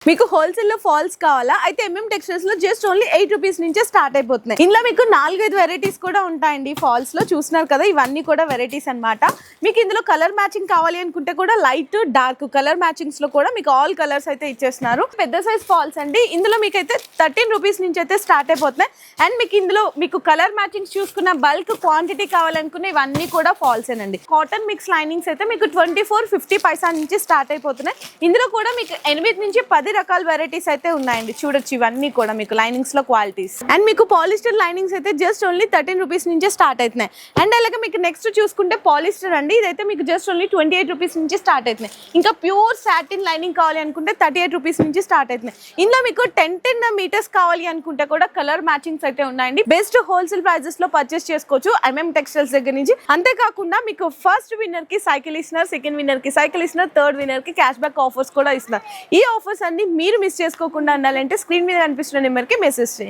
మీకు హోల్సేల్ లో ఫాల్స్ కావాలా అయితే టెక్స్టైల్స్ లో జస్ట్ ఓన్లీ 8 రూపీస్ నుంచే స్టార్ట్ అయిపోతున్నాయి. ఇందులో మీకు 4-5 వెరైటీస్ కూడా ఉంటాయండి. ఫాల్స్ లో చూస్తున్నారు కదా, ఇవన్నీ కూడా వెరైటీస్ అన్నమాట. మీకు ఇందులో కలర్ మ్యాచింగ్ కావాలి అనుకుంటే కూడా లైట్ డార్క్ కలర్ మ్యాచింగ్స్ లో కూడా మీకు ఆల్ కలర్స్ అయితే ఇచ్చేస్తున్నారు. పెద్ద సైజ్ ఫాల్స్ అండి. ఇందులో మీకు అయితే 13 రూపీస్ నుంచి అయితే స్టార్ట్ అయిపోతున్నాయి. అండ్ మీకు ఇందులో మీకు కలర్ మ్యాచింగ్స్ చూసుకున్న బల్క్ క్వాంటిటీ కావాలనుకున్న ఇవన్నీ కూడా ఫాల్స్ ఏనండి. కాటన్ మిక్స్ లైనింగ్స్ అయితే మీకు 24.50 పైసా నుంచి స్టార్ట్ అయిపోతున్నాయి. ఇందులో కూడా మీకు 8 నుంచి 10 రకాల వెరైటీస్ అయితే ఉన్నాయండి. చూడొచ్చు, ఇవన్నీ కూడా మీకు లైనింగ్స్ లో క్వాలిటీస్. అండ్ మీకు పాలిస్టర్ లైనింగ్స్ అయితే జస్ట్ ఓన్లీ 13 రూపీస్ నుంచే స్టార్ట్ అవుతున్నాయి. అండ్ అలాగే మీకు నెక్స్ట్ చూసుకుంటే పాలిస్టర్ అండి. ఇదైతే మీకు జస్ట్ ఓన్లీ 28 రూపీస్ నుంచి స్టార్ట్ అవుతున్నాయి. ఇంకా ప్యూర్ సాటిన్ లైనింగ్ కావాలి అనుకుంటే 38 రూపీస్ నుంచి స్టార్ట్ అవుతున్నాయి. ఇందులో మీకు 10 మీటర్స్ కావాలి అనుకుంటే కూడా కలర్ మ్యాచింగ్స్ అయితే ఉన్నాయండి. బెస్ట్ హోల్సేల్ ప్రైజెస్ లో పర్చేస్ చేసుకోవచ్చు టెక్స్టైల్స్ దగ్గర నుంచి. అంతేకాకుండా మీకు ఫస్ట్ విన్నర్ కి సైకిల్ ఇస్తున్నారు, సెకండ్ విన్నర్ కి సైకిల్ ఇస్తున్నారు, థర్డ్ విన్నర్ కి క్యాష్ బ్యాక్ ఆఫర్స్ కూడా ఇస్తున్నారు. ఈ ఆఫర్స్ అన్ని మీరు మిస్ చేసుకోకుండా ఉండాలంటే స్క్రీన్ మీద కనిపిస్తున్న నెంబర్ కి మెసేజ్ చేయండి.